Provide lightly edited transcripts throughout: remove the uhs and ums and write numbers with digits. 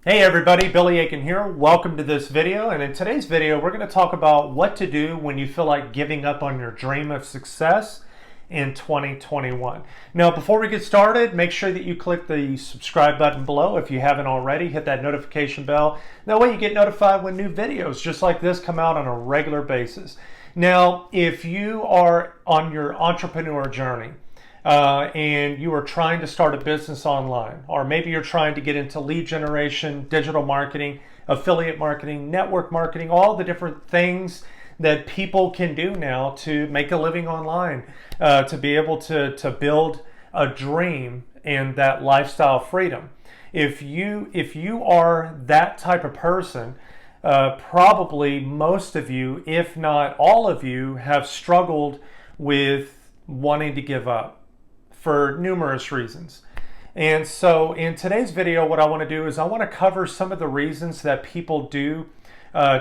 Hey everybody, Billy Aiken here. Welcome to this video. And in today's video, we're going to talk about what to do when you feel like giving up on your dream of success in 2021. Now, before we get started, make sure that you click the subscribe button below if you haven't already. Hit that notification bell. That way you get notified when new videos just like this come out on a regular basis. Now, if you are on your entrepreneur journey, and you are trying to start a business online, or maybe you're trying to get into lead generation, digital marketing, affiliate marketing, network marketing, all the different things that people can do now to make a living online, to be able to build a dream and that lifestyle freedom. If you are that type of person, probably most of you, if not all of you, have struggled with wanting to give up for numerous reasons. And so in today's video, what I want to do is I want to cover some of the reasons that people do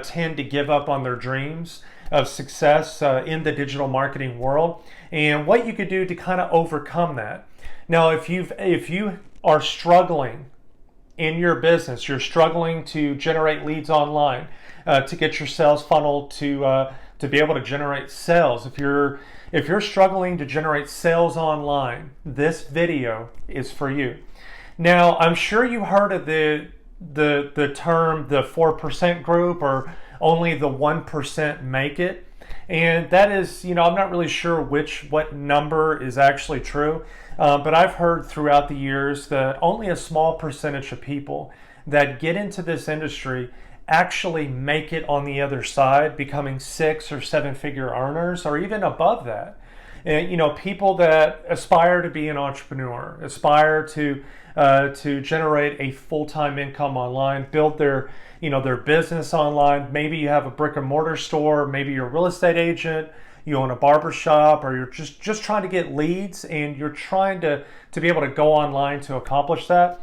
tend to give up on their dreams of success in the digital marketing world, and what you could do to kind of overcome that. Now, if you are struggling in your business, you're struggling to generate leads online, to get your sales funnel to be able to generate sales. If you're struggling to generate sales online, this video is for you. Now, I'm sure you heard of the term the 4% group, or only the 1% make it. And that is, I'm not really sure what number is actually true, but I've heard throughout the years that only a small percentage of people that get into this industry actually make it on the other side, becoming 6 or 7-figure earners, or even above that. And people that aspire to be an entrepreneur, aspire to generate a full-time income online, build their business online. Maybe you have a brick and mortar store, maybe you're a real estate agent, you own a barber shop, or you're just trying to get leads and you're trying to be able to go online to accomplish that.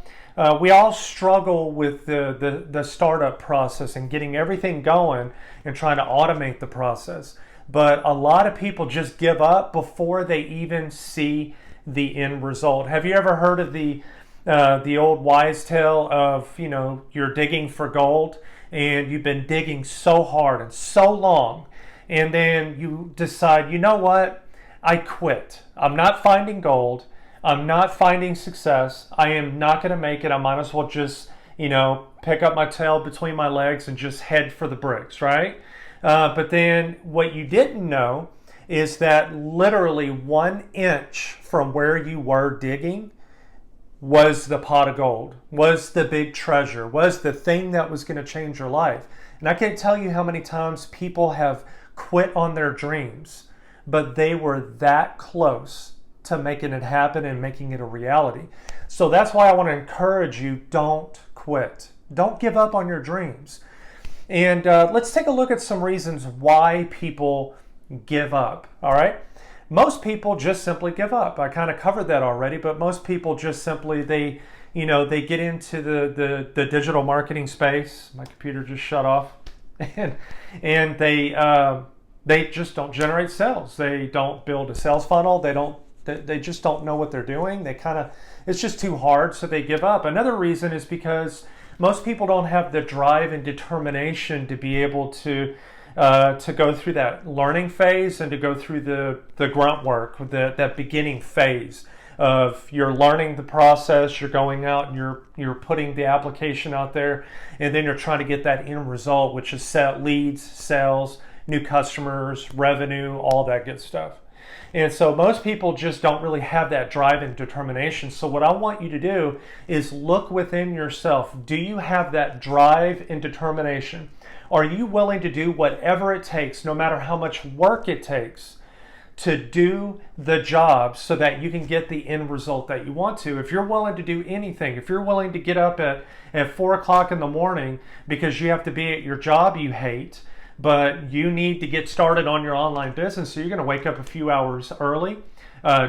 We all struggle with the startup process and getting everything going and trying to automate the process. But a lot of people just give up before they even see the end result. Have you ever heard of the old wise tale of, you're digging for gold and you've been digging so hard and so long, and then you decide, you know what, I quit. I'm not finding gold. I'm not finding success. I am not going to make it. I might as well just, pick up my tail between my legs and just head for the bricks, right? But then what you didn't know is that literally 1 inch from where you were digging was the pot of gold, was the big treasure, was the thing that was going to change your life. And I can't tell you how many times people have quit on their dreams, but they were that close to making it happen and making it a reality. So that's why I want to encourage you, don't quit. Don't give up on your dreams. And let's take a look at some reasons why people give up, all right? Most people just simply give up. I kind of covered that already, but most people just simply, they get into the digital marketing space. My computer just shut off. and they just don't generate sales. They don't build a sales funnel. They just don't know what they're doing. It's just too hard, so they give up. Another reason is because most people don't have the drive and determination to be able to go through that learning phase and to go through the grunt work, that beginning phase of you're learning the process, you're going out and you're putting the application out there, and then you're trying to get that end result, which is set leads, sales, new customers, revenue, all that good stuff. And so most people just don't really have that drive and determination. So what I want you to do is look within yourself. Do you have that drive and determination? Are you willing to do whatever it takes, no matter how much work it takes, to do the job so that you can get the end result that you want to? If you're willing to do anything, if you're willing to get up at 4 o'clock in the morning because you have to be at your job you hate, but you need to get started on your online business, so you're going to wake up a few hours early,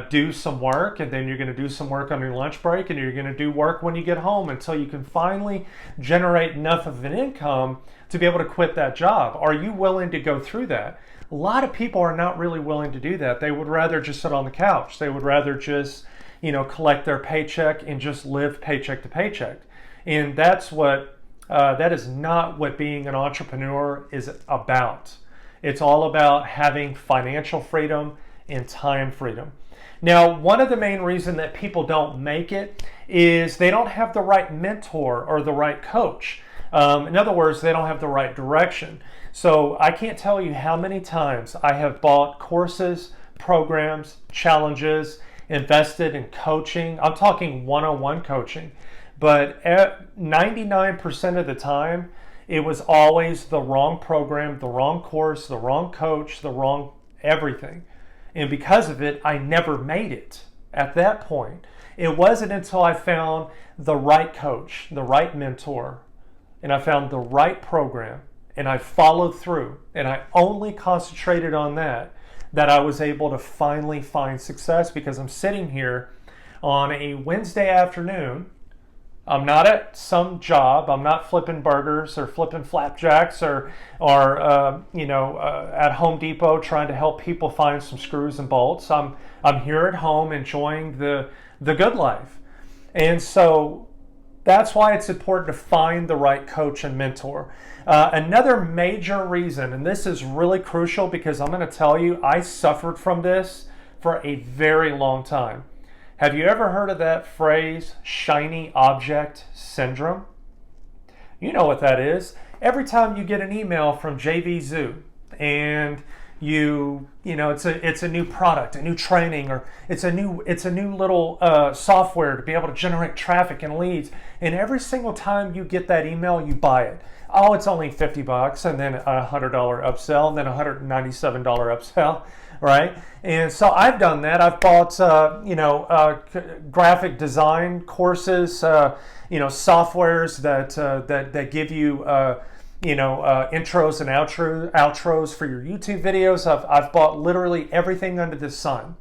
do some work, and then you're going to do some work on your lunch break, and you're going to do work when you get home until you can finally generate enough of an income to be able to quit that job. Are you willing to go through that? A lot of people are not really willing to do that. They would rather just sit on the couch. They would rather just, collect their paycheck and just live paycheck to paycheck. And that's what That is not what being an entrepreneur is about. It's all about having financial freedom and time freedom. Now, one of the main reasons that people don't make it is they don't have the right mentor or the right coach. In other words, they don't have the right direction. So I can't tell you how many times I have bought courses, programs, challenges, invested in coaching. I'm talking one-on-one coaching. But at 99% of the time, it was always the wrong program, the wrong course, the wrong coach, the wrong everything. And because of it, I never made it at that point. It wasn't until I found the right coach, the right mentor, and I found the right program, and I followed through, and I only concentrated on that, that I was able to finally find success, because I'm sitting here on a Wednesday afternoon. I'm not at some job. I'm not flipping burgers or flipping flapjacks or at Home Depot trying to help people find some screws and bolts. I'm here at home enjoying the good life. And so that's why it's important to find the right coach and mentor. Another major reason, and this is really crucial because I'm going to tell you, I suffered from this for a very long time. Have you ever heard of that phrase, shiny object syndrome? You know what that is. Every time you get an email from JV Zoo and it's a new product, a new training, or it's a new little software to be able to generate traffic and leads, and every single time you get that email, you buy it. Oh, it's only $50, and then a $100 upsell, and then a $197 upsell. Right? And so I've done that. I've bought, graphic design courses, softwares that give you, intros and outros for your YouTube videos. I've bought literally everything under the sun.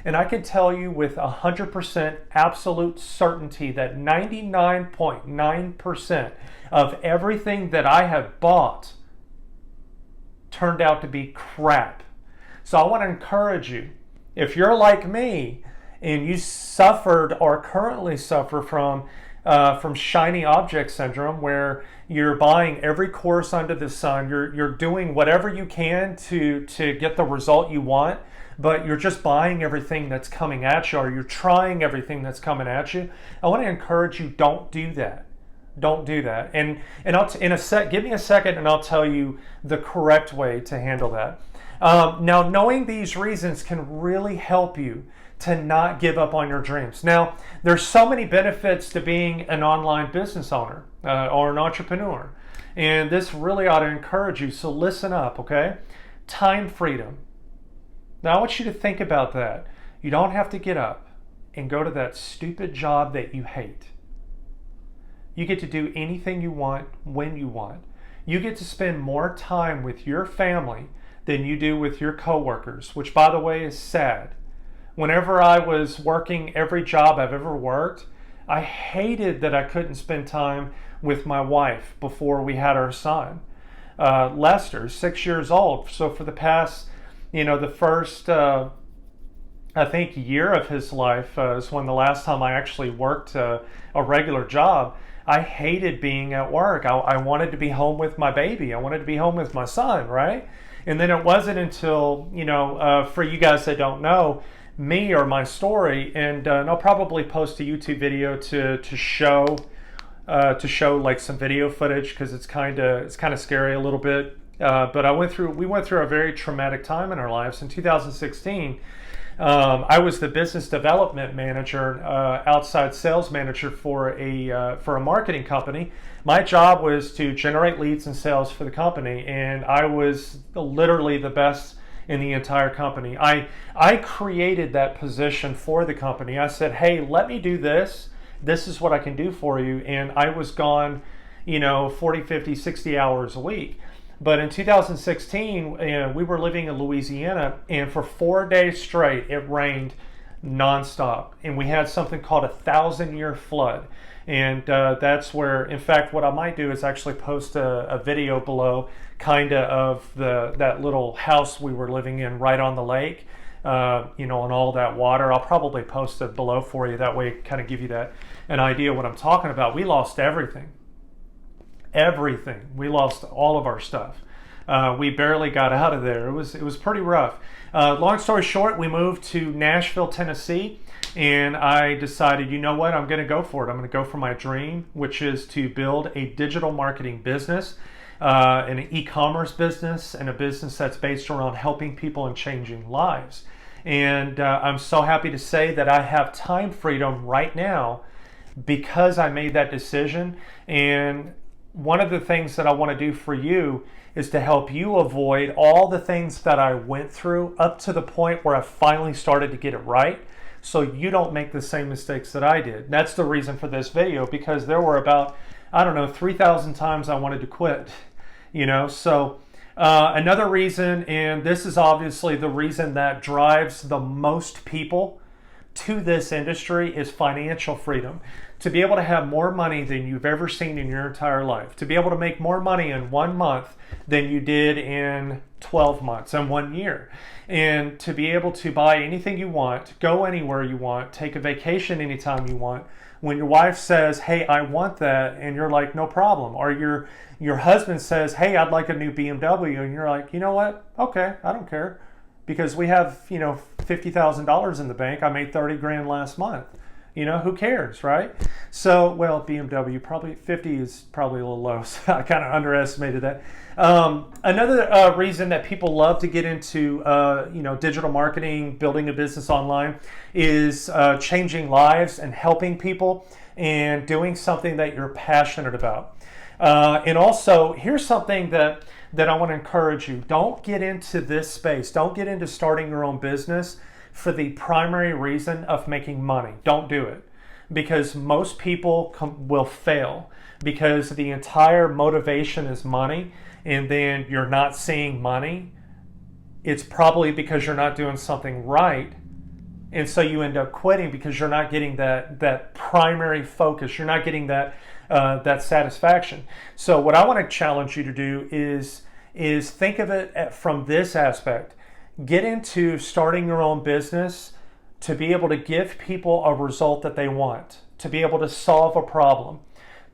And I can tell you with 100% absolute certainty that 99.9% of everything that I have bought turned out to be crap. So I want to encourage you, if you're like me and you suffered or currently suffer from shiny object syndrome, where you're buying every course under the sun, you're doing whatever you can to get the result you want, but you're just buying everything that's coming at you, or you're trying everything that's coming at you, I want to encourage you, don't do that. Don't do that. And give me a second and I'll tell you the correct way to handle that. Now, knowing these reasons can really help you to not give up on your dreams. Now, there's so many benefits to being an online business owner or an entrepreneur, and this really ought to encourage you. So listen up, okay? Time freedom. Now, I want you to think about that. You don't have to get up and go to that stupid job that you hate. You get to do anything you want when you want. You get to spend more time with your family than you do with your coworkers, which, by the way, is sad. Whenever I was working every job I've ever worked, I hated that I couldn't spend time with my wife before we had our son. Lester, 6 years old. So for the past, the first, year of his life is when the last time I actually worked a regular job. I hated being at work. I wanted to be home with my baby. I wanted to be home with my son, right? And then it wasn't until, for you guys that don't know me or my story, and I'll probably post a YouTube video to show like some video footage, because it's kind of scary a little bit. But we went through a very traumatic time in our lives. In 2016, I was the business development manager, outside sales manager for a marketing company. My job was to generate leads and sales for the company, and I was literally the best in the entire company. I created that position for the company. I said, hey, let me do this. This is what I can do for you. And I was gone, 40, 50, 60 hours a week. But in 2016, we were living in Louisiana, and for 4 days straight, it rained nonstop. And we had something called a 1,000-year flood. And that's where, in fact, what I might do is actually post a video below, of that little house we were living in right on the lake, and all that water. I'll probably post it below for you. That way, kind of give you an idea of what I'm talking about. We lost everything. everything. We lost all of our stuff. We barely got out of there. It was pretty rough. Long story short, we moved to Nashville, Tennessee, and I decided, you know what, I'm going to go for it. I'm going to go for my dream, which is to build a digital marketing business, an e-commerce business, and a business that's based around helping people and changing lives. And I'm so happy to say that I have time freedom right now because I made that decision. And one of the things that I want to do for you is to help you avoid all the things that I went through up to the point where I finally started to get it right, so you don't make the same mistakes that I did. That's the reason for this video, because there were about, I don't know, 3,000 times I wanted to quit, So another reason, and this is obviously the reason that drives the most people to this industry, is financial freedom. To be able to have more money than you've ever seen in your entire life. To be able to make more money in 1 month than you did in 12 months and 1 year. And to be able to buy anything you want, go anywhere you want, take a vacation anytime you want. When your wife says, hey, I want that, and you're like, no problem. Or your husband says, hey, I'd like a new BMW, and you're like, you know what? Okay, I don't care. Because we have, $50,000 in the bank. I made 30 grand last month. Who cares, right? So, well, BMW, probably 50 is probably a little low, so I kind of underestimated that. Another reason that people love to get into, digital marketing, building a business online, is changing lives and helping people and doing something that you're passionate about. And also, here's something that I want to encourage you. Don't get into this space. Don't get into starting your own business for the primary reason of making money. Don't do it, because most people will fail because the entire motivation is money, and then you're not seeing money. It's probably because you're not doing something right, and so you end up quitting because you're not getting that primary focus. You're not getting that satisfaction. So what I want to challenge you to do is think of it from this aspect. Get into starting your own business to be able to give people a result that they want, to be able to solve a problem,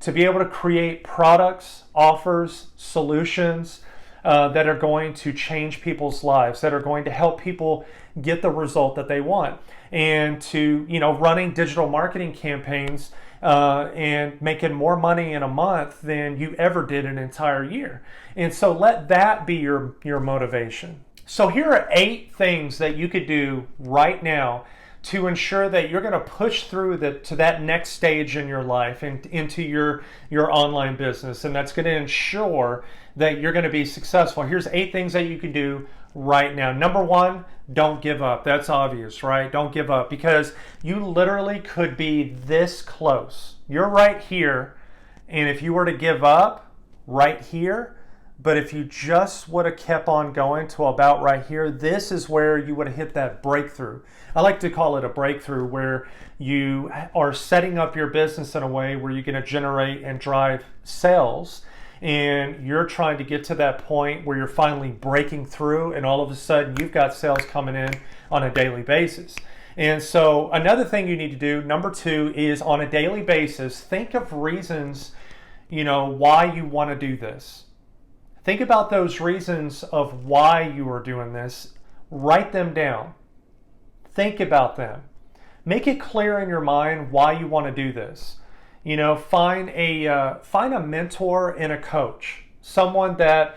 to be able to create products, offers, solutions that are going to change people's lives, that are going to help people get the result that they want, and to, running digital marketing campaigns and making more money in a month than you ever did an entire year. And so let that be your motivation. So here are 8 things that you could do right now to ensure that you're going to push through to that next stage in your life and into your online business. And that's going to ensure that you're going to be successful. Here's 8 things that you can do right now. Number 1, don't give up. That's obvious, right? Don't give up, because you literally could be this close. You're right here. And if you were to give up right here, but if you just would have kept on going to about right here, this is where you would have hit that breakthrough. I like to call it a breakthrough, where you are setting up your business in a way where you're going to generate and drive sales. And you're trying to get to that point where you're finally breaking through, and all of a sudden you've got sales coming in on a daily basis. And so another thing you need to do, number 2, is on a daily basis, think of reasons, why you want to do this. Think about those reasons of why you are doing this. Write them down. Think about them. Make it clear in your mind why you want to do this. Find a mentor and a coach, someone that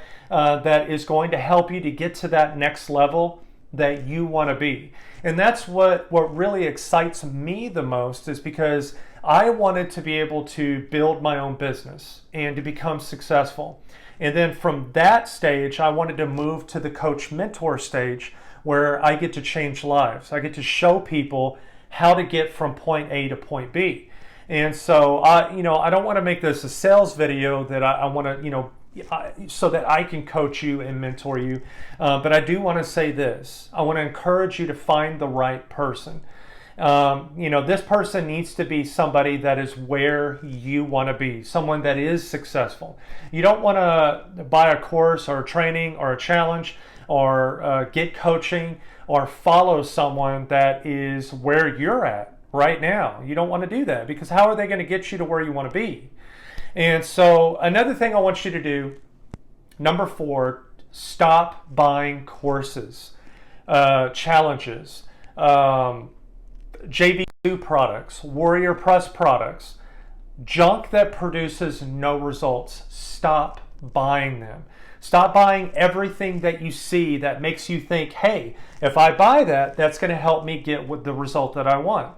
is going to help you to get to that next level that you want to be. And that's what really excites me the most, is because I wanted to be able to build my own business and to become successful. And then from that stage, I wanted to move to the coach mentor stage, where I get to change lives. I get to show people how to get from point A to point B. And so I don't want to make this a sales video that I want to, so that I can coach you and mentor you. But I do want to say this. I want to encourage you to find the right person. This person needs to be somebody that is where you want to be, someone that is successful. You don't want to buy a course or a training or a challenge or get coaching or follow someone that is where you're at right now. You don't want to do that, because how are they going to get you to where you want to be? And so another thing I want you to do, number 4, stop buying courses, challenges, JV2 products, Warrior Press products, junk that produces no results. Stop buying them. Stop buying everything that you see that makes you think, hey, if I buy that, that's going to help me get the result that I want.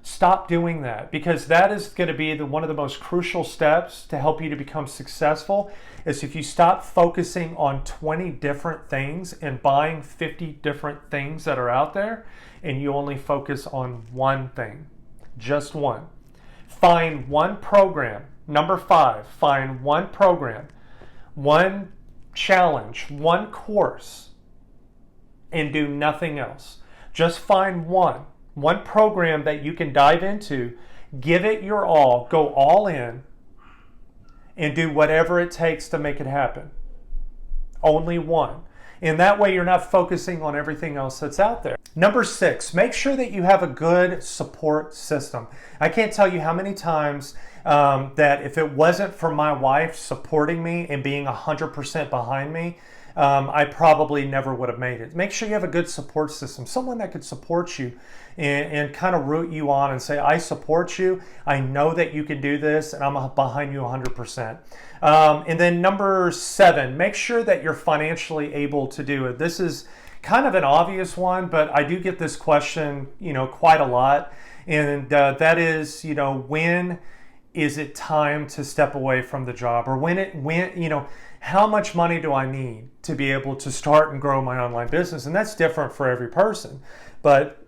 Stop doing that, because that is going to be one of the most crucial steps to help you to become successful. Is if you stop focusing on 20 different things and buying 50 different things that are out there, and you only focus on one thing, just one. Find one program. Number 5, find one program, one challenge, one course, and do nothing else. Just find one program that you can dive into, give it your all, go all in, and do whatever it takes to make it happen. Only one. And that way you're not focusing on everything else that's out there. Number 6, make sure that you have a good support system. I can't tell you how many times that if it wasn't for my wife supporting me and being 100% behind me, I probably never would have made it. Make sure you have a good support system, someone that could support you and kind of root you on and say, I support you, I know that you can do this, and I'm behind you 100%. And then number 7, make sure that you're financially able to do it. This is kind of an obvious one, but I do get this question, quite a lot. And that is, when is it time to step away from the job? Or how much money do I need to be able to start and grow my online business? And that's different for every person. But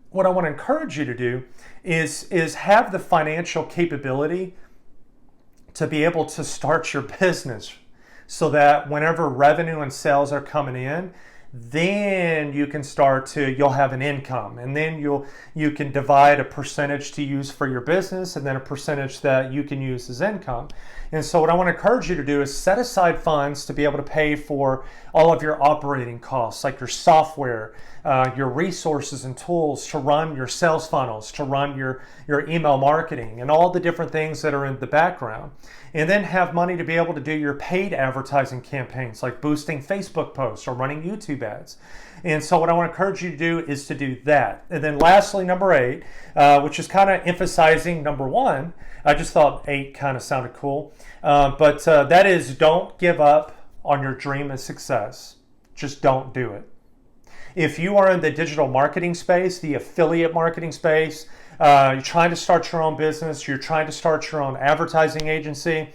what I want to encourage you to do is have the financial capability to be able to start your business, so that whenever revenue and sales are coming in, then you can you'll have an income, and then you can divide a percentage to use for your business, and then a percentage that you can use as income. And so what I want to encourage you to do is set aside funds to be able to pay for all of your operating costs, like your software, your resources and tools to run your sales funnels, to run your email marketing, and all the different things that are in the background. And then have money to be able to do your paid advertising campaigns, like boosting Facebook posts or running YouTube ads. And so what I want to encourage you to do is to do that. And then lastly, number 8, which is kind of emphasizing number 1. I just thought 8 kind of sounded cool. But that is, don't give up on your dream of success. Just don't do it. If you are in the digital marketing space, the affiliate marketing space, you're trying to start your own business, you're trying to start your own advertising agency,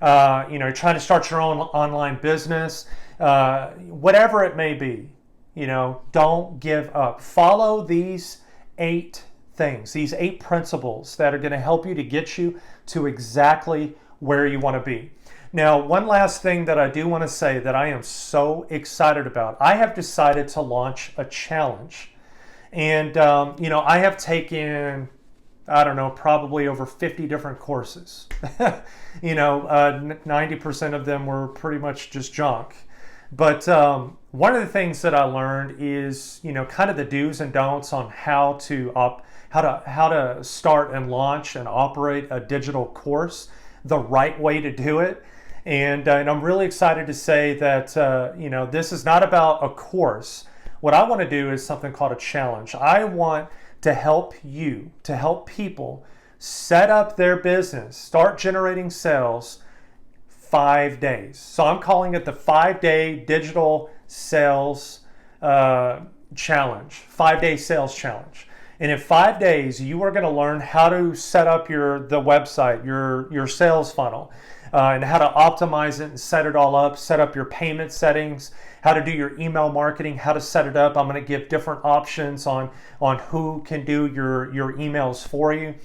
you're trying to start your own online business, whatever it may be, don't give up. Follow these 8 things, these 8 principles that are going to help you to get you to exactly where you want to be. Now, one last thing that I do want to say that I am so excited about. I have decided to launch a challenge. And, I have taken, probably over 50 different courses. 90% of them were pretty much just junk. But one of the things that I learned is, kind of the do's and don'ts on how to start and launch and operate a digital course, the right way to do it. And I'm really excited to say that, this is not about a course. What I want to do is something called a challenge. I want to help people set up their business, start generating sales 5 days. So I'm calling it the 5-day digital sales challenge, 5-day sales challenge. And in 5 days, you are going to learn how to set up the website, your sales funnel, and how to optimize it and set it all up, set up your payment settings, how to do your email marketing, how to set it up. I'm going to give different options on who can do your emails for you,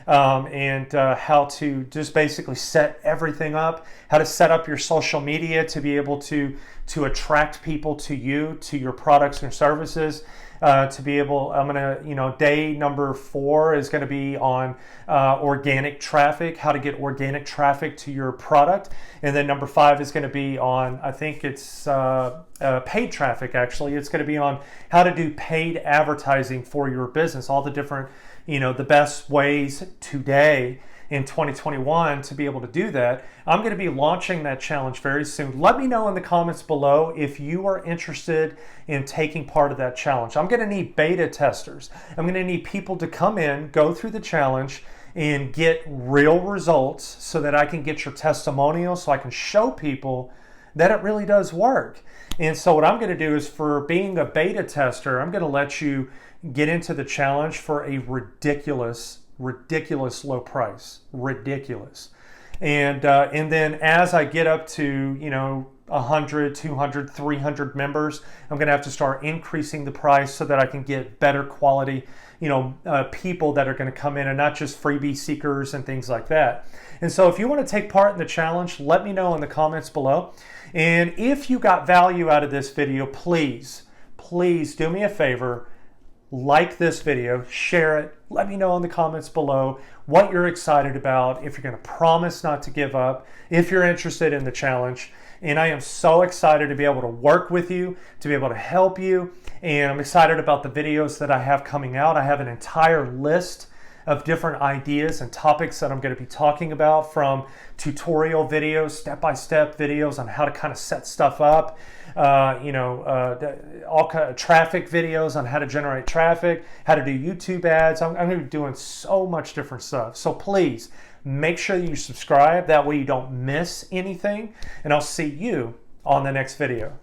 and how to just basically set everything up, how to set up your social media to be able to attract people to you, to your products and services. I'm gonna, day number 4 is gonna be on organic traffic, how to get organic traffic to your product. And then number 5 is gonna be on, I think it's paid traffic actually. It's gonna be on how to do paid advertising for your business, all the different, the best ways today in 2021 to be able to do that. I'm going to be launching that challenge very soon. Let me know in the comments below if you are interested in taking part of that challenge. I'm going to need beta testers. I'm going to need people to come in, go through the challenge, and get real results so that I can get your testimonial, so I can show people that it really does work. And so what I'm going to do is, for being a beta tester, I'm going to let you get into the challenge for a ridiculous low price. Ridiculous. And then as I get up to 100, 200, 300 members, I'm going to have to start increasing the price so that I can get better quality people that are going to come in, and not just freebie seekers and things like that. And so if you want to take part in the challenge, let me know in the comments below. And if you got value out of this video, please do me a favor. Like this video, share it, let me know in the comments below what you're excited about, if you're going to promise not to give up, if you're interested in the challenge. And I am so excited to be able to work with you, to be able to help you, and I'm excited about the videos that I have coming out. I have an entire list of different ideas and topics that I'm going to be talking about, from tutorial videos, step-by-step videos on how to kind of set stuff up, all kind of traffic videos on how to generate traffic, how to do YouTube ads. I'm going to be doing so much different stuff. So please make sure you subscribe. That way you don't miss anything. And I'll see you on the next video.